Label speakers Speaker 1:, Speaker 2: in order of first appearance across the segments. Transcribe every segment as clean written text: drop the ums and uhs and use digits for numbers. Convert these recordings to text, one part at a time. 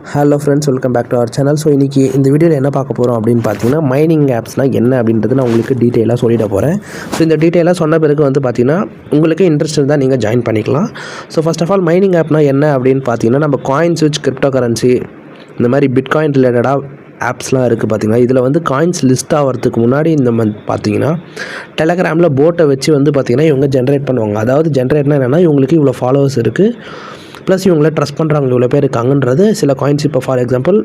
Speaker 1: Hello friends, welcome back to our channel. So இன்றைக்கி இந்த வீடியோவில் என்ன பார்க்க போகிறோம் அப்படின்னு பார்த்தீங்கன்னா, மைனிங் ஆப்ஸ்னால் என்ன அப்படின்றது நான் உங்களுக்கு டீட்டெயிலாக சொல்லிட போகிறேன். ஸோ இந்த டீட்டெயிலாக சொன்ன பிறகு வந்து பார்த்தீங்கன்னா, உங்களுக்கு இன்ட்ரெஸ்ட் இருந்தால் நீங்கள் ஜாயின் பண்ணிக்கலாம். So first of all mining ஆப்னால் என்ன அப்படின்னு பார்த்தீங்கன்னா, நம்ம காயின்ஸ் விச் கிரிப்டோ கரன்சி இந்த மாதிரி பிட்காயின் ரிலேட்டடாக ஆப்ஸ்லாம் இருக்குது. பார்த்திங்கன்னா இதில் வந்து காயின்ஸ் லிஸ்ட் ஆகிறதுக்கு முன்னாடி இந்த மந்த் பார்த்தீங்கன்னா டெலகிராமில் போட்டை வச்சு வந்து பார்த்திங்கன்னா இவங்க ஜென்ரேட் பண்ணுவாங்க. அதாவது ஜென்ரேட்னா என்னென்னா, இவங்களுக்கு இவ்வளோ ஃபாலோவர்ஸ் இருக்குது, ப்ளஸ் இவங்கள ட்ரஸ்ட் பண்ணுறாங்க, இவ்வளோ பேர் இருக்காங்கன்றது சில காயின்ஸ். இப்போ ஃபார் எக்ஸாம்பிள்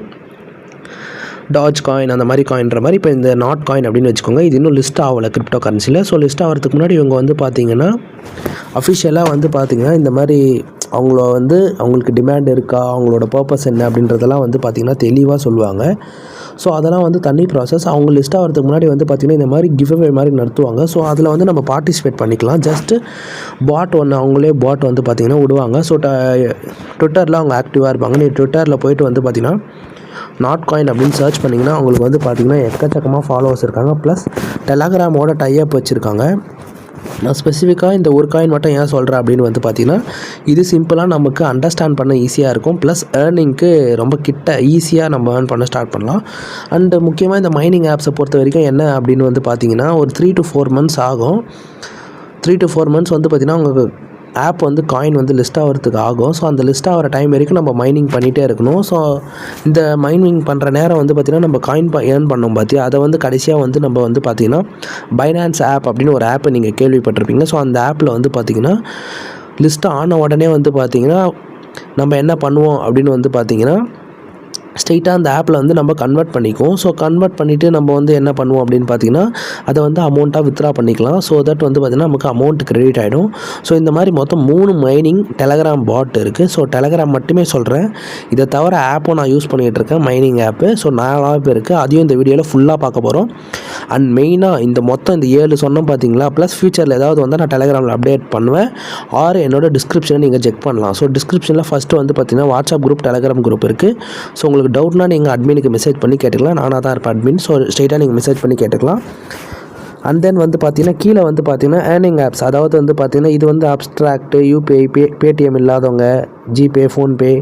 Speaker 1: டாஜ் காயின் அந்த மாதிரி காயின்ற மாதிரி இப்போ இந்த நாட் காயின் அப்படின்னு வச்சுக்கோங்க. இது இன்னும் லிஸ்ட் ஆகலை கிரிப்டோ கரன்சியில். ஸோ லிஸ்ட் ஆகிறதுக்கு முன்னாடி இவங்க வந்து பார்த்திங்கன்னா அஃபிஷியலாக வந்து பார்த்திங்கன்னா இந்த மாதிரி அவங்களுக்கு டிமாண்ட் இருக்கா, அவங்களோட பர்பஸ் என்ன அப்படின்றதெல்லாம் வந்து பார்த்திங்கன்னா தெளிவாக சொல்லுவாங்க. ஸோ அதெல்லாம் வந்து தனி ப்ராசஸ். அவங்க லிஸ்ட் ஆகிறதுக்கு முன்னாடி வந்து பார்த்திங்கன்னா இந்த மாதிரி கிவ்அவே மாதிரி நடத்துவாங்க. ஸோ அதில் வந்து நம்ம பார்ட்டிசிபேட் பண்ணிக்கலாம். ஜஸ்ட்டு அவங்களே பாட் வந்து பார்த்திங்கன்னா விடுவாங்க. ஸோ ட்விட்டரில் அவங்க ஆக்டிவாக இருப்பாங்க. நீ ட்விட்டரில் போய்ட்டு வந்து பார்த்திங்கன்னா நாட் காயின் அப்படின்னு சர்ச் பண்ணிங்கன்னா அவங்களுக்கு வந்து பார்த்திங்கன்னா எக்கச்சக்கமாக ஃபாலோவர்ஸ் இருக்காங்க. ப்ளஸ் டெலகிராமோட டைப் வச்சுருக்காங்க. நான் ஸ்பெசிஃபிக்காக இந்த ஒரு காயின் மட்டும் ஏன் சொல்கிறேன் அப்படின்னு வந்து பார்த்திங்கன்னா, இது சிம்பிளாக நமக்கு அண்டர்ஸ்டாண்ட் பண்ண ஈஸியாக இருக்கும். ப்ளஸ் ஏர்னிங்க்கு ரொம்ப ஈஸியாக நம்ம ஏர்ன் பண்ண ஸ்டார்ட் பண்ணலாம். அண்டு முக்கியமாக இந்த மைனிங் ஆப்ஸை பொறுத்த வரைக்கும் என்ன அப்படின்னு வந்து பார்த்திங்கன்னா, ஒரு 3 to 4 months ஆகும். 3 to 4 months வந்து பார்த்திங்கன்னா உங்களுக்கு ஆப் வந்து காயின் வந்து லிஸ்ட் ஆகிறதுக்கு ஆகும். ஸோ அந்த லிஸ்ட் ஆகிற டைம் வரைக்கும் நம்ம மைனிங் பண்ணிகிட்டே இருக்கணும். ஸோ இந்த மைனிங் பண்ணுற நேரம் வந்து பார்த்திங்கன்னா நம்ம காயின் ஏர்ன் பண்ணோம் பார்த்தியா, அதை வந்து கடைசியாக வந்து நம்ம வந்து பார்த்திங்கன்னா பைனான்ஸ் ஆப் அப்படின்னு ஒரு ஆப்பை நீங்கள் கேள்விப்பட்டிருப்பீங்க. ஸோ அந்த ஆப்பில் வந்து பார்த்திங்கன்னா லிஸ்ட் ஆன உடனே வந்து பார்த்திங்கன்னா நம்ம என்ன பண்ணுவோம் அப்படின்னு வந்து பார்த்திங்கன்னா ஸ்ட்ரெயிட்டாக அந்த ஆப்பில் வந்து நம்ம கன்வெர்ட் பண்ணிக்குவோம். ஸோ கன்வெர்ட் பண்ணிவிட்டு நம்ம வந்து என்ன பண்ணுவோம் அப்படின்னு பார்த்தீங்கன்னா அதை வந்து அமௌண்ட்டாக வித்ரா பண்ணிக்கலாம். ஸோ தட் வந்து பார்த்திங்கன்னா நமக்கு அமௌண்ட் கிரெடிட் ஆகிடும். ஸோ இந்த மாதிரி மொத்தம் 3 மைனிங் டெலகிராம் பாட் இருக்குது. ஸோ டெலகிராம் மட்டுமே சொல்கிறேன், இதை தவிர ஆப்பும் நான் யூஸ் பண்ணிகிட்டு இருக்கேன், மைனிங் ஆப்பு. ஸோ 4 ஆப் இருக்குது, அதையும் இந்த வீடியோவில் ஃபுல்லாக பார்க்க போகிறோம். அண்ட் மெயினாக இந்த மொத்தம் இந்த 7 சொன்னோம் பார்த்தீங்களா, ப்ளஸ் ஃபியூச்சரில் ஏதாவது வந்து நான் டெலகிராமில் அப்டேட் பண்ணுவேன். ஆர் என்னோட டிஸ்கிரிப்ஷனை நீங்கள் செக் பண்ணலாம். ஸோ டிஸ்கிரிப்ஷனில் ஃபஸ்ட்டு வந்து பார்த்திங்கன்னா வாட்ஸ்அப் குரூப், டெலகிராம் குரூப் இருக்குது. ஸோ உங்களுக்கு டவுட்னா நீங்கள் அட்மினுக்கு மெசேஜ் பண்ணி கேட்டுக்கலாம். நானாக தான் இருப்பேன் அட்மின். ஸோ ஸ்ட்ரெயிட்டாக நீங்கள் மெசேஜ் பண்ணி கேட்டுக்கலாம். அண்ட் தென் வந்து பார்த்தீங்கன்னா கீழே வந்து பார்த்தீங்கன்னா ஏர்னிங் ஆப்ஸ், அதாவது வந்து பார்த்தீங்கன்னா இது வந்து அப்ஸ்ட்ராக்ட், யூபிஐ, பேடிஎம் இல்லாதவங்க, ஜிபே, ஃபோன்பே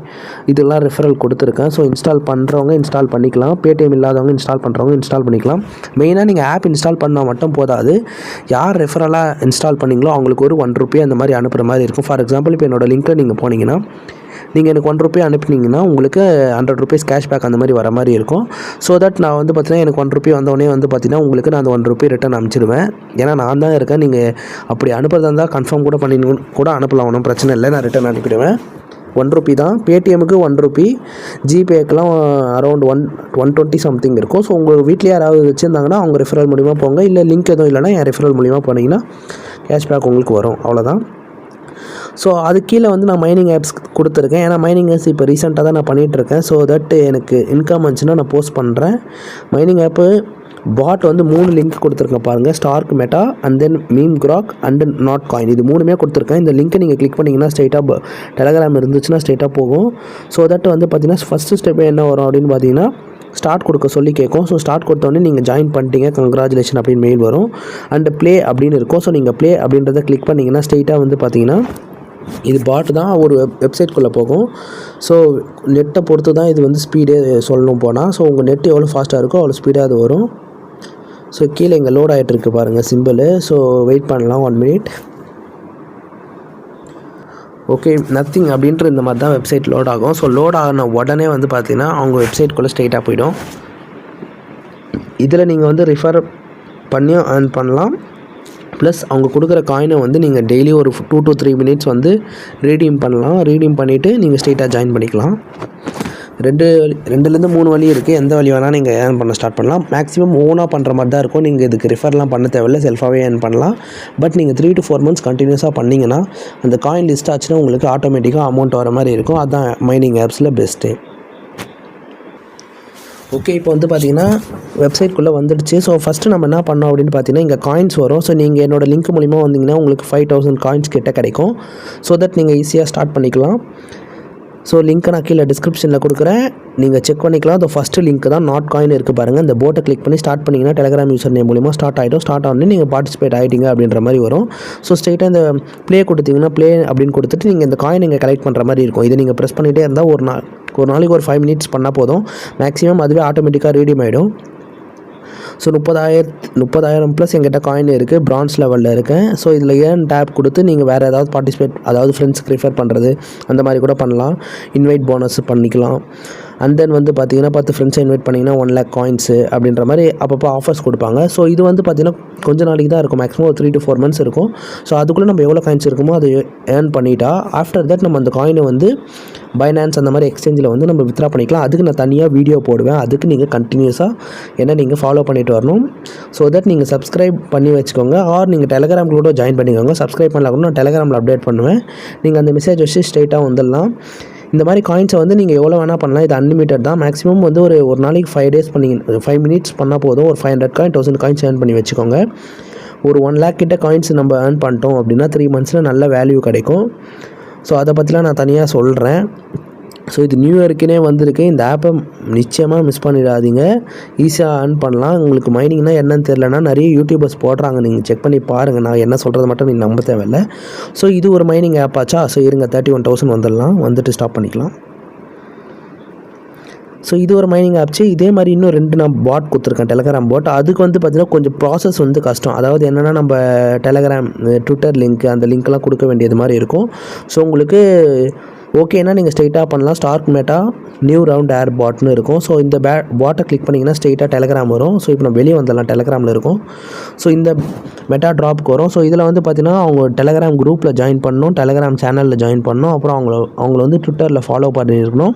Speaker 1: இதெல்லாம் ரெஃபரல் கொடுத்துருக்கேன். ஸோ இன்ஸ்டால் பண்ணுறவங்க இன்ஸ்டால் பண்ணிக்கலாம், பேடிஎம் இல்லாதவங்க இன்ஸ்டால் பண்ணுறவங்க இன்ஸ்டால் பண்ணிக்கலாம். மெயினாக நீங்கள் ஆப் இன்ஸ்டால் பண்ணால் மட்டும் போதாது, யார் ரெஃபரலாக இன்ஸ்டால் பண்ணிங்களோ அவங்களுக்கு ஒரு ₹1 அந்த மாதிரி அனுப்புகிற மாதிரி இருக்கும். ஃபார் எக்ஸாம்பிள் இப்போ என்னோடய லிங்க்கில் நீங்கள் போனீங்கன்னா, நீங்கள் எனக்கு ₹1 அனுப்புனீங்கன்னா உங்களுக்கு ₹100 கேஷ்பேக் அந்த மாதிரி வர மாதிரி இருக்கும். ஸோ தட் நான் வந்து பார்த்தீங்கன்னா எனக்கு ₹1 வந்தோடனே வந்து பார்த்தீங்கன்னா உங்களுக்கு நான் அந்த ₹1 ரிட்டன் அனுப்பிச்சிடுவேன். ஏன்னா நான் தான் இருக்கேன். நீங்கள் அப்படி அனுப்புறதா இருந்தால் கன்ஃபார்ம் கூட கூட அனுப்பலாம், ஒன்றும் பிரச்சனை இல்லை, நான் ரிட்டன் அனுப்பிடுவேன். ₹1 தான். பேடிஎம்முக்கு ₹1, ஜிபேக்கெலாம் அரௌண்ட் 120 சம்திங் இருக்கும். ஸோ உங்கள் வீட்டில் யாராவது வச்சுருந்தாங்கன்னா அவங்க ரெஃபரல் மூலிமா போங்க. இல்லை லிங்க் எதுவும் இல்லைனா என் ரெஃபரல் மூலிமா போனீங்கன்னா கேஷ்பேக் உங்களுக்கு வரும். அவ்வளோதான். ஸோ அது கீழே வந்து நான் மைனிங் ஆப்ஸ் கொடுத்துருக்கேன். ஏன்னா மைனிங் ஆப்ஸ் இப்போ ரீசெண்டாக தான் நான் பண்ணிகிட்ருக்கேன். ஸோ தட் எனக்கு இன்கம் வந்துச்சுன்னா நான் போஸ்ட் பண்ணுறேன். மைனிங் ஆப்பு பாட் வந்து 3 லிங்க் கொடுத்துருக்கேன் பாருங்கள், Stark, Meta and then meme crack and Notcoin. இது 3மே கொடுத்துருக்கேன். இந்த லிங்க்கை நீங்கள் கிளிக் பண்ணிங்கன்னா ஸ்ட்ரெயிட்டாக டெலகிராம் இருந்துச்சுன்னா ஸ்ட்ரெயிட்டாக போகும். ஸோ தட் வந்து பார்த்திங்கன்னா ஃபஸ்ட்டு ஸ்டெப் என்ன வரும் அப்படின்னு பார்த்தீங்கன்னா ஸ்டார்ட் கொடுக்க சொல்லி கேட்கும். ஸோ ஸ்டார்ட் கொடுத்தோடனே நீங்கள் ஜாயின் பண்ணிட்டீங்க, கங்க்ராச்சுலேஷன் அப்படின்னு மெயில் வரும். அண்ட் ப்ளே அப்படின்னு இருக்கும். ஸோ நீங்கள் ப்ளே அப்படின்றத கிளிக் பண்ணிங்கன்னா ஸ்ட்ரெயிட்டாக வந்து பார்த்திங்கன்னா இது பாட் தான் ஒரு வெப்சைட்குள்ளே போகும். ஸோ நெட்டை பொறுத்து தான் இது வந்து ஸ்பீடே சொல்லணும் போனால். ஸோ உங்கள் நெட் எவ்வளோ ஃபாஸ்ட்டாக இருக்கோ அவ்வளோ ஸ்பீடாக அது வரும். ஸோ கீழே இங்கே லோட் ஆகிட்டுருக்கு பாருங்கள் சிம்பிள். ஸோ வெயிட் பண்ணலாம் 1 minute. ஓகே, நத்திங் அப்படின்ற இந்த மாதிரி தான் வெப்சைட் லோட் ஆகும். ஸோ லோட் ஆகின உடனே வந்து பார்த்திங்கன்னா அவங்க வெப்சைட்குள்ளே ஸ்ட்ரெயிட்டாக போய்டும். இதில் நீங்கள் வந்து ரெஃபர் பண்ணியும் ஏர்ன் பண்ணலாம். ப்ளஸ் அவங்க கொடுக்குற காயினை வந்து நீங்கள் டெய்லி ஒரு 2 to 3 minutes வந்து ரீடீம் பண்ணலாம். ரீடீம் பண்ணிவிட்டு நீங்கள் ஸ்ட்ரெயிட்டாக ஜாயின் பண்ணிக்கலாம். 2லேருந்து 3 வழி இருக்குது. எந்த வழி வேணால் நீங்கள் ஏர்ன் பண்ண ஸ்டார்ட் பண்ணலாம். மேக்ஸிமம் ஓனாக பண்ணுற மாதிரி தான் இருக்கும். நீங்கள் இதுக்கு ரெஃபர்லாம் பண்ண தேவையில்லை, செல்ஃபாகவே ஏர்ன் பண்ணலாம். பட் நீங்கள் 3 to 4 months கண்டினியூஸாக பண்ணிங்கன்னா அந்த காயின் லிஸ்ட் ஆச்சுன்னா உங்களுக்கு ஆட்டோமேட்டிக்காக அமௌண்ட் வர மாதிரி இருக்கும். அதுதான் மைனிங் ஆப்ஸில் பெஸ்ட்டு. ஓகே, இப்போ வந்து பார்த்திங்கன்னா வெப்சைட்குள்ளே வந்துடுச்சு. ஸோ ஃபஸ்ட்டு நம்ம என்ன பண்ணோம் அப்படின்னு பார்த்தீங்கன்னா இங்கே காயின்ஸ் வரும். ஸோ நீங்கள் என்னோடய லிங்க் மூலிமா வந்தீங்கன்னா உங்களுக்கு 5000 காயின்ஸ் கிட்ட கிடைக்கும். ஸோ தட் நீங்கள் ஈஸியாக ஸ்டார்ட் பண்ணிக்கலாம். ஸோ லிங்க்கை நான் கீழே டிஸ்கிரிப்ஷனில் கொடுக்குறேன், நீங்கள் செக் பண்ணிக்கலாம். அது ஃபஸ்ட்டு லிங்க் தான், நாட் காயின் இருக்குது பாருங்கள். இந்த போட்டை கிளிக் பண்ணி ஸ்டார்ட் பண்ணிங்கன்னா டெலகிராம் யூசர் நேம் மூலிமா ஸ்டார்ட் ஆகிடும். ஸ்டார்ட் ஆகணுன்னு நீங்கள் பார்ட்டிசிபேட் ஆகிட்டீங்க அப்படின்ற மாதிரி வரும். ஸோ ஸ்ட்ரெயிட்டாக இந்த ப்ளே கொடுத்தீங்கன்னா ப்ளே அப்படின்னு கொடுத்துட்டு நீங்கள் இந்த காயின் நீங்கள் கலெக்ட் பண்ணுற மாதிரி இருக்கும். இதை நீங்கள் ப்ரெஸ் பண்ணிகிட்டே இருந்தால் ஒரு நாளைக்கு ஒரு 5 மினிட்ஸ் பண்ணால் போதும். மேக்ஸிமம் அதுவே ஆட்டோமேட்டிக்காக ரீடீம் ஆகிடும். ஸோ 30,000 ப்ளஸ் எங்கிட்ட காயின் இருக்குது, பிரான்ஸ் லெவலில் இருக்கேன். ஸோ இதில் ஏர்ன் டேப் கொடுத்து நீங்கள் வேறு ஏதாவது பார்ட்டிசிபேட், அதாவது ஃப்ரெண்ட்ஸுக்கு ரிஃபர் பண்ணுறது அந்த மாதிரி கூட பண்ணலாம். இன்வைட் போனஸ் பண்ணிக்கலாம். அண்ட் தென் வந்து பார்த்தீங்கன்னா 10 ஃப்ரெண்ட்ஸை இன்வைட் பண்ணிங்கன்னா 1 lakh காயின்ஸு அப்படின்ற மாதிரி அப்பப்போ ஆஃபர்ஸ் கொடுப்பாங்க. ஸோ இது வந்து பார்த்தீங்கன்னா கொஞ்சம் நாளைக்கு தான் இருக்கும், மேக்ஸிமம் ஒரு 3 to 4 months இருக்கும். ஸோ அதுக்குள்ளே நம்ம எவ்வளோ காயின்ஸ் இருக்குமோ அதை ஏர்ன் பண்ணிட்டா ஆஃப்டர் தட் நம்ம அந்த காயினை வந்து பைனான்ஸ் அந்த மாதிரி எக்ஸ்சேஞ்சில் வந்து நம்ம வித்ரா பண்ணிக்கலாம். அதுக்கு நான் தனியாக வீடியோ போடுவேன். அதுக்கு நீங்கள் கண்டினியூஸாக என்ன நீங்கள் ஃபாலோ பண்ணிட்டு வரணும். ஸோ தட் நீங்கள் சப்ஸ்கிரைப் பண்ணி வச்சுக்கோங்க. ஆர் நீங்கள் டெலகிராம் கூட ஜாயின் பண்ணிக்கோங்க. சப்ஸ்கிரைப் பண்ணலாம் கூட நான் டெலகிராமில் அப்டேட் பண்ணுவேன். நீங்கள் அந்த மெசேஜ் வச்சு ஸ்ட்ரெயிட்டாக வந்துடலாம். இந்த மாதிரி காயின்ஸை வந்து நீங்கள் எவ்வளோ வேணால் பண்ணலாம். இது அன்லிமிட்டட் தான். மேக்ஸிமம் வந்து ஒரு நாளைக்கு 5 days பண்ணிங்க, 5 minutes பண்ணால் போதும். ஒரு 500 காயின் 1000 காயின்ஸ் ஏர்ன் பண்ணி வச்சுக்கோங்க. ஒரு 1 lakh கிட்ட காயின்ஸ் நம்ம ஏர்ன் பண்ணிட்டோம் அப்படின்னா 3 monthஸில் நல்ல வேல்யூ கிடைக்கும். ஸோ அதை பற்றிலாம் நான் தனியாக சொல்கிறேன். ஸோ இது நியூ இயருக்குனே வந்திருக்கு. இந்த ஆப்பை நிச்சயமாக மிஸ் பண்ணிடாதீங்க. ஈஸியாக ஏர்ன் பண்ணலாம். உங்களுக்கு மைனிங்னா என்னன்னு தெரிலனா நிறைய யூடியூபர்ஸ் போடுறாங்க, நீங்கள் செக் பண்ணி பாருங்கள். நான் என்ன சொல்கிறது மட்டும் நீங்கள் நம்ப தேவையில்லை. ஸோ இது ஒரு மைனிங் ஆப் ஆச்சா. ஸோ இருங்க 31,000 வந்துடலாம், வந்துட்டு ஸ்டாப் பண்ணிக்கலாம். ஸோ இது ஒரு மைனிங் ஆப்ச்சு. இதே மாதிரி இன்னும் 2 நான் பாட் கொடுத்துருக்கேன், டெலகிராம் பாட். அதுக்கு வந்து பார்த்திங்கன்னா கொஞ்சம் ப்ராசஸ் வந்து கஷ்டம். அதாவது என்னென்னா நம்ம டெலகிராம் ட்விட்டர் லிங்க் அந்த லிங்க்லாம் கொடுக்க வேண்டியது மாதிரி இருக்கும். ஸோ உங்களுக்கு ஓகேனா நீங்கள் ஸ்ட்ரெயிட்டாக பண்ணலாம். ஸ்டார்க் மெட்டா நியூ ரவுண்ட் ஏர் பாட்னு இருக்கும். ஸோ இந்த பாட்டை கிளிக் பண்ணிங்கன்னா ஸ்ட்ரெயிட்டாக டெலகிராம் வரும். ஸோ இப்போ நம்ம வெளியே வந்துடலாம், டெலகிராமில் இருக்கும். ஸோ இந்த மெட்டா ட்ராப்க்கு வரும். ஸோ இதில் வந்து பார்த்திங்கன்னா அவங்க டெலகிராம் குரூப்பில் ஜாயின் பண்ணணும், டெலகிராம் சேனலில் ஜாயின் பண்ணணும், அப்புறம் அவங்கள வந்து ட்விட்டரில் ஃபாலோ பண்ணியிருக்கணும்,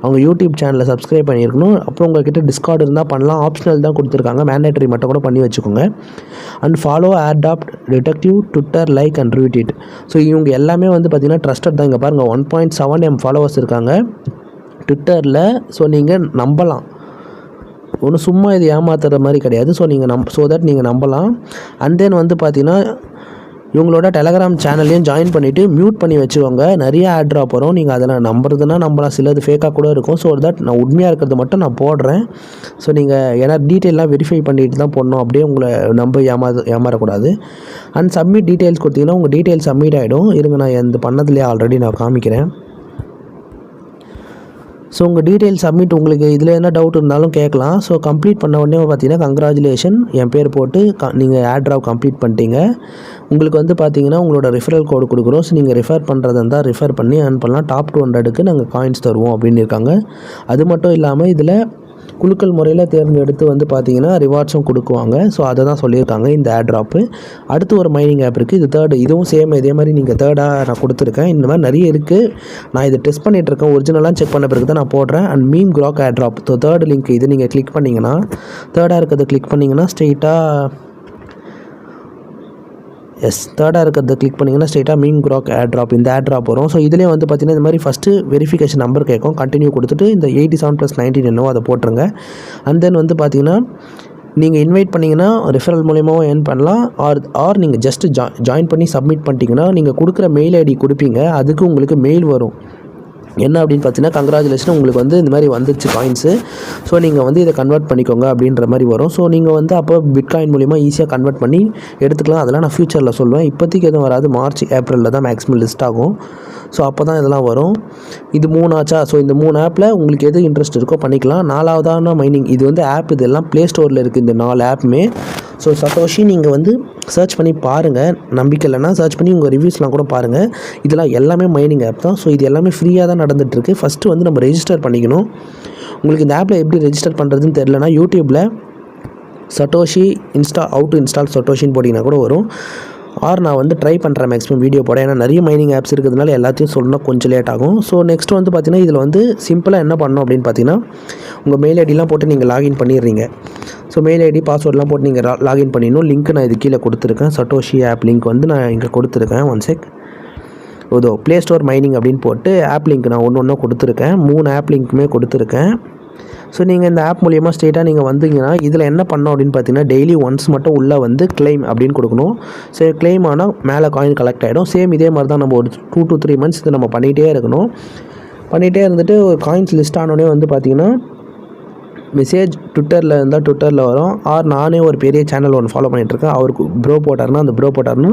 Speaker 1: அவங்க யூடியூப் சேனலில் சப்ஸ்கிரைப் பண்ணியிருக்கணும். அப்புறம் உங்கள்கிட்ட டிஸ்கார்டு இருந்தால் பண்ணலாம். ஆப்ஷனல் தான் கொடுத்துருக்காங்க, மேண்டேட்டரி மட்டும் கூட பண்ணி வச்சுக்கோங்க. And follow adopt detective Twitter like and tweet. So இவங்க எல்லாமே வந்து பார்த்திங்கன்னா ட்ரஸ்டட் தான். இங்கே பாருங்கள் 1.7 M ஃபாலோவர்ஸ் இருக்காங்க ட்விட்டரில். ஸோ நீங்கள் நம்பலாம், ஒன்றும் சும்மா இது ஏமாத்துற மாதிரி கிடையாது. ஸோ நீங்கள் ஸோ தட் நீங்கள் நம்பலாம். அண்ட் தென் வந்து பார்த்தீங்கன்னா இவங்களோட டெலகிராம் சேனல்லையும் ஜாயின் பண்ணிவிட்டு மியூட் பண்ணி வச்சுக்கோங்க. நிறைய ஆட் ட்ராப் வரும். நீங்கள் அதெல்லாம் நம்புறதுன்னா நம்பலாம், சிலது ஃபேக்காக கூட இருக்கும். ஸோ தட் நான் உண்மையாக இருக்கிறது மட்டும் நான் போடுறேன். ஸோ நீங்கள் ஏன்னா டீட்டெயிலாம் வெரிஃபை பண்ணிட்டு தான் போடணும், அப்படியே உங்களை நம்ப ஏமாறக்கூடாது. அண்ட் சப்மிட் டீட்டெயில்ஸ் கொடுத்தீங்கன்னா உங்கள் டீட்டெயில்ஸ் சப்மிட் ஆகிடும். இருங்க நான் இந்த பண்ணதுலேயே ஆல்ரெடி நான் காமிக்கிறேன். ஸோ உங்கள் டீட்டெயில் சப்மிட், உங்களுக்கு இதில் என்ன டவுட் இருந்தாலும் கேட்கலாம். ஸோ கம்ப்ளீட் பண்ண உடனே பார்த்தீங்கன்னா கங்க்ராச்சுலேஷன் என் பேர் போட்டு நீங்கள் ஆட் ட்ராப் கம்ப்ளீட் பண்ணிட்டீங்க. உங்களுக்கு வந்து பார்த்தீங்கன்னா உங்களோட ரெஃபரல் கோடு கொடுக்குறோம். ஸோ நீங்கள் ரெஃபர் பண்ணுறதா இருந்தால் ரெஃபர் பண்ணி ஏர்ன் பண்ணலாம். டாப் 200க்கு நாங்கள் காயின்ஸ் தருவோம் அப்படின்னு இருக்காங்க. அது மட்டும் இல்லாமல் இதில் குலுக்கல் முறையில் தேர்ந்தெடுத்து வந்து பார்த்தீங்கன்னா ரிவார்ட்ஸும் கொடுக்குவாங்க. ஸோ அதை தான் சொல்லியிருக்காங்க இந்த ஆட் ட்ராப்பு. அடுத்து ஒரு மைனிங் ஆப் இருக்குது, இது தேர்டு. இதுவும் சேம் இதே மாதிரி நீங்கள் தேர்டாக நான் கொடுத்துருக்கேன். இந்த மாதிரி நிறைய இருக்குது. நான் இதை டெஸ்ட் பண்ணிகிட்ருக்கேன், ஒரிஜினலாக செக் பண்ண பிறகு தான் நான் போடுறேன். And meme crack add drop third link இது நீங்கள் கிளிக் பண்ணிங்கன்னா, தேர்டாக இருக்கிறத கிளிக் பண்ணிங்கன்னா ஸ்ட்ரெயிட்டாக தேர்டாக இருக்கிறத கிளிக் பண்ணிங்கன்னா ஸ்ட்ரெயிட்டாக மீம் கிராக் ஆட் ட்ராப், இந்த ஆட் ட்ராப் வரும். ஸோ இதிலே வந்து பார்த்தீங்கன்னா இந்த மாதிரி ஃபஸ்ட்டு வெரிஃபிகேஷன் நம்பர் கேட்கும், கண்டினியூ கொடுத்துட்டு இந்த 87+19 என்னவோ அதை போட்டுருங்க. அண்ட் தென் வந்து பார்த்தீங்கன்னா நீங்கள் இன்வைட் பண்ணிங்கன்னா ரெஃபரல் மூலியமாகவும் ஏர்ன் பண்ணலாம். ஆர் நீங்கள் ஜஸ்ட்டு ஜாயின் பண்ணி சப்மிட் பண்ணிட்டீங்கன்னா நீங்கள் கொடுக்குற மெயில் ஐடி கொடுப்பீங்க, அதுக்கு உங்களுக்கு மெயில் வரும். என்ன அப்படின்னு பார்த்தீங்கன்னா கங்க்ராச்சுலேஷன் உங்களுக்கு வந்து இந்த மாதிரி வந்துச்சு காயின்ஸு. ஸோ நீங்கள் வந்து இதை கன்வெர்ட் பண்ணிக்கோங்க அப்படின்ற மாதிரி வரும். ஸோ நீங்கள் வந்து அப்போ பிட்காயின் மூலிமா ஈஸியாக கன்வெர்ட் பண்ணி எடுத்துக்கலாம். அதெல்லாம் நான் ஃப்யூச்சரில் சொல்லுவேன். இப்போதைக்கு எதுவும் வராது, மார்ச் ஏப்ரலில் தான் மேக்ஸிமம் லிஸ்ட் ஆகும். ஸோ அப்போ தான் இதெல்லாம் வரும். இது 3 ஆச்சா. ஸோ இந்த 3 ஆப்பில் உங்களுக்கு எது இன்ட்ரெஸ்ட் இருக்கோ பண்ணிக்கலாம். 4வதான மைனிங், இது வந்து ஆப், இதெல்லாம் ப்ளே ஸ்டோரில் இருக்குது இந்த 4 ஆப்புமே. ஸோ சட்டோஷி நீங்கள் வந்து சர்ச் பண்ணி பாருங்கள், நம்பிக்கை இல்லைன்னா சர்ச் பண்ணி உங்கள் ரிவ்யூஸ்லாம் கூட பாருங்கள். இதெல்லாம் எல்லாமே மைனிங் ஆப் தான். ஸோ இது எல்லாமே ஃப்ரீயாக தான் நடந்துகிட்ருக்கு. ஃபஸ்ட்டு வந்து நம்ம ரெஜிஸ்டர் பண்ணிக்கணும். உங்களுக்கு இந்த ஆப்பில் எப்படி ரெஜிஸ்டர் பண்ணுறதுன்னு தெரிலனா யூடியூப்பில் சட்டோஷி ஹவு டு இன்ஸ்டால் சட்டோஷின்னு போட்டிங்கன்னா கூட வரும். ஆர் நான் வந்து ட்ரை பண்ணுறேன் மேக்ஸிமம் வீடியோ போட, ஏன்னா நிறைய மைனிங் ஆப்ஸ் இருக்கிறதுனால எல்லாத்தையும் சொல்லணும் கொஞ்சம் லேட் ஆகும். ஸோ நெக்ஸ்ட் வந்து பார்த்தீங்கன்னா இதில் வந்து சிம்பிளாக என்ன பண்ணணும் அப்படின்னு பார்த்தீங்கன்னா உங்கள் மெயில் ஐடிலாம் போட்டு நீங்கள் லாகின் பண்ணிடுறீங்க. ஸோ மெயில் ஐடி பாஸ்வேர்ட்லாம் போட்டு நீங்கள் லாகின் பண்ணிடணும். லிங்க் நான் இது கீழே கொடுத்துருக்கேன், சட்டோஷி ஆப் லிங்க் வந்து நான் இங்கே கொடுத்துருக்கேன். 1 sec. ப்ளே ஸ்டோர் மைனிங் அப்படின்னு போட்டு ஆப் லிங்க் நான் ஒன்று கொடுத்துருக்கேன். 3 ஆப் லிங்க்குமே கொடுத்துருக்கேன். ஸோ நீங்கள் இந்த ஆப் மூலியமாக ஸ்ட்ரெயிட்டாக நீங்கள் வந்தீங்கன்னா இதில் என்ன பண்ணோம் அப்படின்னு பார்த்தீங்கன்னா டெய்லி ஒன்ஸ் மட்டும் உள்ளே வந்து கிளைம் அப்படின்னு கொடுக்கணும். ஸோ கிளைம் ஆனால் மேலே காயின் கலெக்ட் ஆகிடும். சேம் இதே மாதிரி தான் நம்ம ஒரு 2 to 3 months இது நம்ம பண்ணிகிட்டே இருக்கணும். பண்ணிகிட்டே இருந்துட்டு ஒரு காயின்ஸ் லிஸ்ட் ஆனோடனே வந்து பார்த்திங்கன்னா மெசேஜ் ட்விட்டரில் இருந்தால் ட்விட்டரில் வரும். நானே ஒரு பெரிய சேனல் ஒன்று ஃபாலோ பண்ணிகிட்ருக்கேன். அவருக்கு ப்ரோ போட்டார்னா அந்த ப்ரோ போட்டார்னா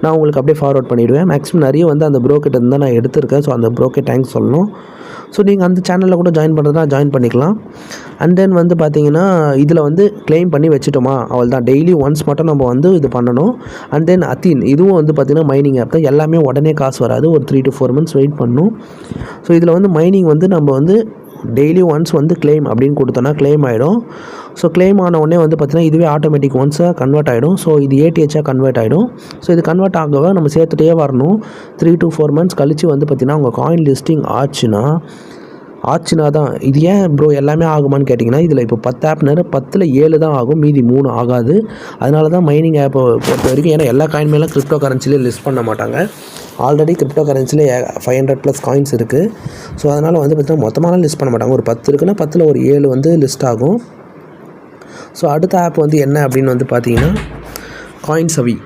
Speaker 1: நான் உங்களுக்கு அப்படியே ஃபார்வர்ட் பண்ணிவிடுவேன். மேக்ஸிமம் நிறைய வந்து அந்த ப்ரோ கிட்ட இருந்தால் நான் எடுத்திருக்கேன். ஸோ அந்த ப்ரோக்கே தேங்க்ஸ் சொல்லணும். ஸோ நீங்கள் அந்த சேனலில் கூட ஜாயின் பண்ணுறதுனா ஜாயின் பண்ணிக்கலாம். அண்ட் தென் வந்து பார்த்தீங்கன்னா இதில் வந்து கிளைம் பண்ணி வச்சுட்டோமா அவள் தான், டெய்லி ஒன்ஸ் மட்டும் நம்ம வந்து இது பண்ணணும். அண்ட் தென் அத்தீன் இதுவும் வந்து பார்த்திங்கன்னா மைனிங் ஆப் தான். எல்லாமே உடனே காசு வராது, ஒரு 3 to 4 months வெயிட் பண்ணணும். ஸோ இதில் வந்து மைனிங் வந்து நம்ம வந்து டெய்லி ஒன்ஸ் வந்து கிளைம் அப்படின்னு கொடுத்தோன்னா கிளைம் ஆகிடும். ஸோ கிளைம் ஆன உடனே வந்து பார்த்திங்கன்னா இதுவே ஆட்டோமேட்டிக் ஒன்ஸாக கன்வெர்ட் ஆகிடும். ஸோ இது ATHஆக கன்வெர்ட் ஆகிடும். ஸோ இது கன்வெர்ட் ஆகவே நம்ம சேர்த்துட்டே வரணும். 3 to 4 months கழித்து வந்து பார்த்திங்கன்னா உங்கள் காயின் லிஸ்டிங் ஆச்சுன்னா தான். இது ஏன் ப்ரோ எல்லாமே ஆகுமான்னு கேட்டிங்கன்னா, இதில் இப்போ 10 ஆப்னர் 10ல் 7 தான் ஆகும், மீதி 3 ஆகாது. அதனால தான் மைனிங் ஆப்பை பொறுத்த வரைக்கும், ஏன்னா எல்லா காயின் மேலே கிரிப்டோ கரன்சிலே லிஸ்ட் பண்ண மாட்டாங்க. ஆல்ரெடி கிரிப்டோ கரன்சியில் 500+ காயின்ஸ் இருக்குது. ஸோ அதனால் வந்து பார்த்திங்கன்னா மொத்தமாலாம் லிஸ்ட் பண்ண மாட்டாங்க. ஒரு 10 இருக்குன்னா 10ல் ஒரு 7 வந்து லிஸ்ட் ஆகும். ஸோ அடுத்த ஆப் வந்து என்ன அப்படின்னு வந்து பார்த்திங்கன்னா காயின்சவி.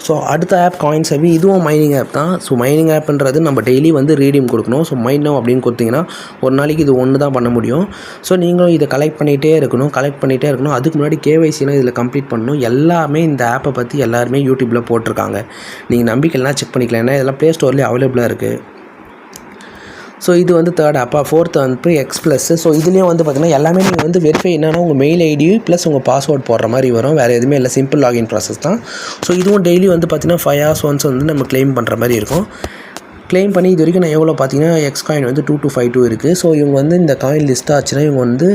Speaker 1: ஸோ அடுத்த ஆப் காயின்சவி, இதுவும் மைனிங் ஆப் தான். ஸோ மைனிங் ஆப்ன்றது நம்ம டெய்லி வந்து ரீடீம் கொடுக்கணும். ஸோ மைண்ட் நவ் அப்படின்னு கொடுத்தீங்கன்னா ஒரு நாளைக்கு இது ஒன்று தான் பண்ண முடியும். ஸோ நீங்களும் இதை கலெக்ட் பண்ணிகிட்டே இருக்கணும். அதுக்கு முன்னாடி KYCலாம் இதில் கம்ப்ளீட் பண்ணணும். எல்லாமே இந்த ஆப்பை பற்றி எல்லாருமே யூடியூப்பில் போட்டிருக்காங்க. நீங்கள் நம்பிக்கைலாம் செக் பண்ணிக்கலாம். ஏன்னா இதெல்லாம் ப்ளே ஸ்டோர்லேயே அவைலபிளாக இருக்குது. ஸோ இது வந்து தேர்ட் ஆப்பா. ஃபோர்த் வந்து X+. ஸோ இதுலேயும் வந்து பார்த்திங்கன்னா எல்லாமே நீங்கள் வந்து வெரிஃபை என்னென்னா உங்கள் மெயில் ஐடி ப்ளஸ் உங்கள் பாஸ்வேர்ட் போடுற மாதிரி வரும். வேறு எதுவுமே இல்லை, சிம்பிள் லாகின் ப்ராசஸ் தான். ஸோ இதுவும் டெய்லி வந்து பார்த்திங்கன்னா 5 hours ஒன்ஸ் வந்து நம்ம கிளைம் பண்ணுற மாதிரி இருக்கும். கிளைம் பண்ணி இது வரைக்கும் நான் எவ்வளோ பார்த்தீங்கன்னா X காயின் வந்து 2252 இருக்குது. ஸோ இவங்க வந்து இந்த காயின் லிஸ்ட் ஆச்சுன்னா இவங்க வந்து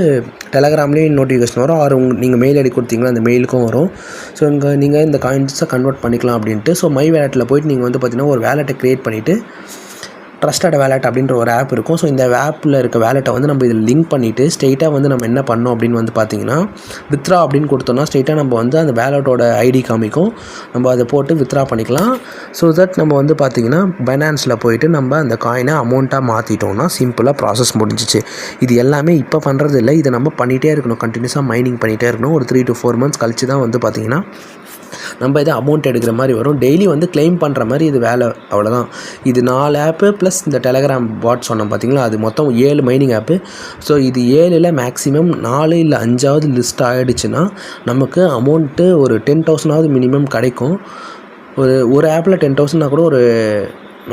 Speaker 1: டெலகிராம்லேயும் நோட்டிஃபிகேஷன் வரும். நீங்கள் மெயில் ஐடி கொடுத்தீங்கன்னா அந்த மெயிலுக்கும் வரும். ஸோ நீங்கள் இந்த காயின்ஸை கன்வெர்ட் பண்ணிக்கலாம் அப்படின்ட்டு. ஸோ மை வேலெட்டில் போய்ட்டு நீங்கள் வந்து பார்த்திங்கன்னா ஒரு வேலெட்டை க்ரியேட் பண்ணிவிட்டு ட்ரஸ்டட் வேலெட் அப்படின்ற ஒரு ஆப் இருக்கும். ஸோ இந்த ஆப்பில் இருக்க வேலெட்டை வந்து நம்ம இதில் லிங்க் பண்ணிவிட்டு ஸ்ட்ரெயிட்டாக வந்து நம்ம என்ன பண்ணோம் அப்படின்னு வந்து பார்த்திங்கன்னா வித்ரா அப்படின்னு கொடுத்தோம்னா ஸ்ட்ரெயிட்டாக நம்ம வந்து அந்த வேலெட்டோட ஐடி காமிக்கும். நம்ம அதை போட்டு வித்ரா பண்ணிக்கலாம். ஸோ தட் நம்ம வந்து பார்த்திங்கன்னா பைனான்ஸில் போயிட்டு நம்ம அந்த காயினை அமௌண்ட்டாக மாற்றிட்டோம்னா சிம்பிளாக ப்ராசஸ் முடிஞ்சிச்சு. இது எல்லாமே இப்போ பண்ணுறது இல்லை, இதை நம்ம பண்ணிகிட்டே இருக்கணும். கண்டினியூஸாக மைனிங் பண்ணிகிட்டே இருக்கணும். ஒரு 3 to 4 months கழிச்சு தான் வந்து பார்த்திங்கன்னா நம்ம இதை அமௌண்ட் எடுக்கிற மாதிரி வரும். டெய்லி வந்து கிளைம் பண்ணுற மாதிரி இது வேலை, அவ்வளோதான். இது 4 ஆப்பு ப்ளஸ் இந்த டெலகிராம் பாட் சொன்னோம் பார்த்திங்களா, அது மொத்தம் 7 மைனிங் ஆப்பு. ஸோ இது 7ல் மேக்ஸிமம் 4 இல்லை 5ஆவது லிஸ்ட் ஆகிடுச்சுன்னா நமக்கு அமௌண்ட்டு ஒரு 10,000ஆவது மினிமம் கிடைக்கும். ஒரு ஆப்பில் 10,000னா கூட ஒரு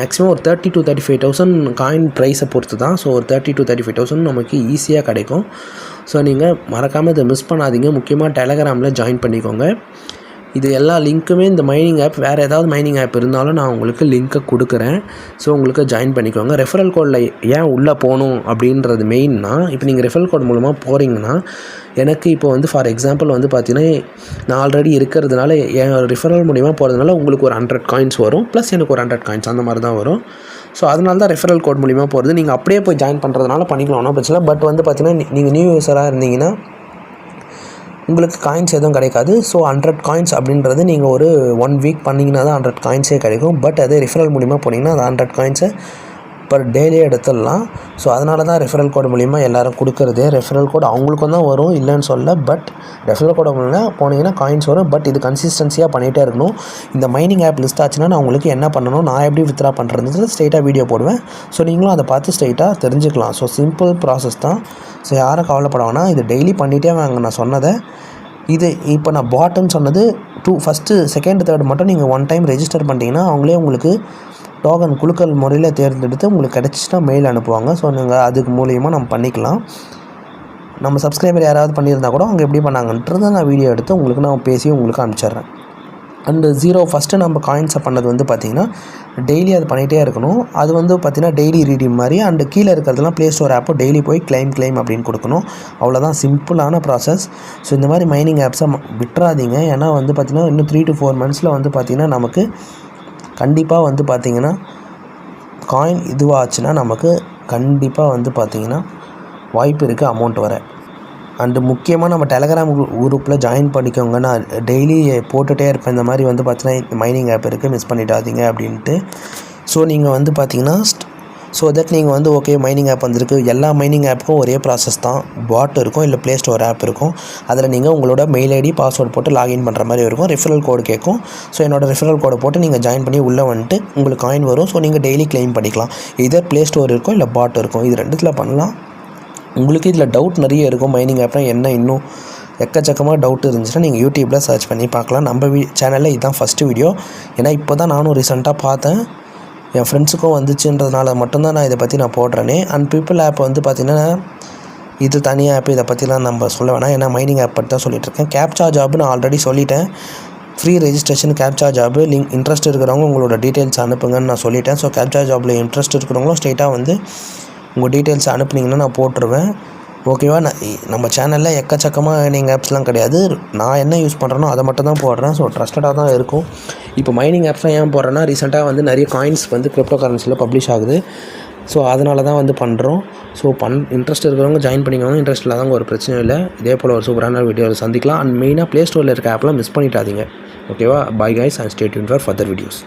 Speaker 1: மேக்ஸிமம் ஒரு 30,000 to 35,000 காயின் ப்ரைஸை பொறுத்து தான். ஸோ ஒரு 30,000 to 35,000 நமக்கு ஈஸியாக கிடைக்கும். ஸோ நீங்கள் மறக்காமல் இதை மிஸ் பண்ணாதீங்க. முக்கியமாக டெலகிராமில் ஜாயின் பண்ணிக்கோங்க. இது எல்லா லிங்க்குமே இந்த மைனிங் ஆப், வேறு ஏதாவது மைனிங் ஆப் இருந்தாலும் நான் உங்களுக்கு லிங்க்கை கொடுக்குறேன். ஸோ உங்களுக்கு ஜாயின் பண்ணிக்கோங்க. ரெஃபரல் கோடில் ஏன் உள்ளே போகணும் அப்படின்றது மெயின்னா, இப்போ நீங்கள் ரெஃபரல் கோட் மூலமாக போகிறீங்கன்னா எனக்கு இப்போ வந்து ஃபார் எக்ஸாம்பிள் வந்து பார்த்தீங்கன்னா நான் ஆல்ரெடி இருக்கிறதுனால என் ரெஃபரல் மூலிமா போகிறதுனால உங்களுக்கு ஒரு 100 காயின்ஸ் வரும், ப்ளஸ் எனக்கு ஒரு 100 காயின்ஸ் அந்த மாதிரி தான் வரும். ஸோ அதனால தான் ரெஃபரல் கோட் மூலிமா போகிறது. நீங்கள் அப்படியே போய் ஜாயின் பண்ணுறதுனால பண்ணிக்கலாம், ஒன்றும் பிரச்சனை. பட் வந்து பார்த்தீங்கன்னா நீங்கள் நியூ யூஸராக இருந்தீங்கன்னா உங்களுக்கு காயின்ஸ் எதுவும் கிடைக்காது. ஸோ 100 காயின்ஸ் அப்படின்றது நீங்கள் ஒரு 1 வீக் பண்ணிங்கன்னா தான் 100 காயின்ஸே கிடைக்கும். பட் அதே ரெஃபரல் மூலிமா போனீங்கன்னா அந்த 100 காயின்ஸை பர் டேலியே எடுத்துடலாம். ஸோ அதனால தான் ரெஃபரல் கோட் மூலிமா எல்லோரும் கொடுக்குறதே. ரெஃபரல் கோட் அவங்களுக்கும் தான் வரும், இல்லைன்னு சொல்ல. பட் ரெஃபரல் கோட் மூலிமா போனீங்கன்னா காயின்ஸ் வரும். பட் இது கன்சிஸ்டன்சியாக பண்ணிகிட்டே இருக்கணும். இந்த மைனிங் ஆப் லிஸ்ட் ஆச்சுன்னா நான் உங்களுக்கு என்ன பண்ணணும், நான் எப்படி வித்ரா பண்ணுறது ஸ்ட்ரெயிட்டாக வீடியோ போடுவேன். ஸோ நீங்களும் அதை பார்த்து ஸ்ட்ரெயிட்டாக தெரிஞ்சுக்கலாம். ஸோ சிம்பிள் ப்ராசஸ் தான். ஸோ யாரும் கவலைப்பட வேணாம், இது டெய்லி பண்ணிகிட்டே வாங்க. நான் சொன்னதை இது இப்போ நான் பாட்டம்னு சொன்னது ஃபஸ்ட்டு செகண்ட் தேர்ட் மட்டும் நீங்கள் 1 டைம் ரெஜிஸ்டர் பண்ணிட்டீங்கன்னா அவங்களே உங்களுக்கு டோக்கன் குழுக்கள் முறையில் தேர்ந்தெடுத்து உங்களுக்கு கிடச்சிச்சின்னா மெயில் அனுப்புவாங்க. ஸோ நீங்கள் அதுக்கு மூலியமாக நம்ம பண்ணிக்கலாம். நம்ம சப்ஸ்கிரைபர் யாராவது பண்ணியிருந்தால் கூட அவங்க எப்படி பண்ணாங்கன்றதை நான் வீடியோ எடுத்து உங்களுக்கு நான் பேசி உங்களுக்கு அனுப்பிச்சிட்றேன். அண்டு ஃபஸ்ட்டு நம்ம காயின்ஸை பண்ணது வந்து பார்த்திங்கன்னா டெய்லி அது பண்ணிகிட்டே இருக்கணும். அது வந்து பார்த்திங்கன்னா டெய்லி ரீடிங் மாதிரி. அண்டு கீழே இருக்கிறதுலாம் ப்ளே ஸ்டோர் ஆப்போ டெய்லி போய் கிளைம் அப்படின்னு கொடுக்கணும். அவ்வளோதான், சிம்பிளான ப்ராசஸ். ஸோ இந்த மாதிரி மைனிங் ஆப்ஸை விட்டுறாதீங்க. ஏன்னா வந்து பார்த்திங்கன்னா இன்னும் 3 to 4 monthஸில் வந்து பார்த்திங்கன்னா நமக்கு கண்டிப்பாக வந்து பார்த்திங்கன்னா காயின் இதுவாச்சுன்னா நமக்கு கண்டிப்பாக வந்து பார்த்திங்கன்னா வாய்ப்பு இருக்குது அமௌண்ட் வர. அண்டு முக்கியமாக நம்ம டெலகிராம் குரூப்பில் ஜாயின் பண்ணிக்கோங்க. நான் டெய்லி போட்டுகிட்டே இருப்பேன் இந்த மாதிரி வந்து பார்த்தீங்கன்னா மைனிங் ஆப் இருக்குது, மிஸ் பண்ணிடாதீங்க அப்படின்ட்டு. ஸோ நீங்கள் வந்து பார்த்தீங்கன்னா ஸோ தட் நீங்கள் வந்து ஓகே மைனிங் ஆப் வந்திருக்கு. எல்லா மைனிங் ஆப்புக்கும் ஒரே ப்ராசஸ் தான். பாட் இருக்கும், இல்லை ப்ளே ஸ்டோர் ஆப் இருக்கும். அதில் நீங்கள் உங்களோட மெயில் ஐடி பாஸ்வேர்ட் போட்டு லாகின் பண்ணுற மாதிரி இருக்கும். ரெஃபரல் கோடு கேட்கும். ஸோ என்னோடய ரெஃபரல் கோடை போட்டு நீங்கள் ஜாயின் பண்ணி உள்ளே வந்துட்டு உங்களுக்கு காயின் வரும். ஸோ நீங்கள் டெய்லி கிளைம் பண்ணிக்கலாம். இதர் ப்ளே ஸ்டோர் இருக்கும், இல்லை பாட் இருக்கும். இது ரெண்டுத்தில் பண்ணலாம். உங்களுக்கு இதில் டவுட் நிறைய இருக்கும். மைனிங் ஆப்னால் என்ன, இன்னும் எக்கச்சக்கமாக டவுட் இருந்துச்சுன்னா நீங்கள் யூடியூப்பில் சர்ச் பண்ணி பார்க்கலாம். நம்ம சேனலில் இதுதான் ஃபஸ்ட்டு வீடியோ. ஏன்னா இப்போ தான் நானும் ரீசெண்டாக பார்த்தேன், என் ஃப்ரெண்ட்ஸுக்கும் வந்துச்சுன்றதுனால மட்டும்தான் நான் இதை பற்றி நான் போடுறேனே. அண்ட் பீப்புள் ஆப் வந்து பார்த்திங்கன்னா இது தனி ஆப், இதை பற்றிலாம் நம்ம சொல்ல வேணாம். ஏன்னா மைனிங் ஆப் பற்றி தான் சொல்லிகிட்ருக்கேன். கேப்சா ஜாப் நான் ஆல்ரெடி சொல்லிட்டேன். Free registration captcha job link interest இருக்கிறவங்க உங்களோட டீட்டெயில்ஸ் அனுப்புங்கன்னு நான் சொல்லிட்டேன். ஸோ கேப்சா ஜாப்பில் இன்ட்ரெஸ்ட் இருக்கிறவங்களும் ஸ்ட்ரெயிட்டாக வந்து உங்கள் டீட்டெயில்ஸ் அனுப்புனீங்கன்னா நான் போட்டுருவேன். ஓகேவா? நம்ம சேனலில் எக்கச்சக்கமாக மைனிங் ஆப்ஸ்லாம் கிடையாது. நான் என்ன யூஸ் பண்ணுறேனோ அதை மட்டும் தான் போடுறேன். ஸோ ட்ரஸ்டடாக தான் இருக்கும். இப்போ மைனிங் ஆப்ஸ்லாம் ஏன் போடுறேன்னா, ரீசெண்டாக வந்து நிறைய காயின்ஸ் வந்து கிரிப்டோ கரன்சியில் பப்ளிஷ் ஆகுது. ஸோ அதனால தான் வந்து பண்ணுறோம். ஸோ இன்ட்ரெஸ்ட் இருக்கிறவங்க ஜாயின் பண்ணிக்கோங்க. இன்ட்ரெஸ்ட் இல்லாதவங்க ஒரு பிரச்சனையும் இல்லை. இதே போல் ஒரு சூப்பரான வீடியோவில் சந்திக்கலாம். அண்ட் மெயினாக ப்ளே ஸ்டோரில் இருக்க ஆப்லாம் மிஸ் பண்ணிட்டாதீங்க. ஓகேவா? Bye guys and stay tuned for further videos.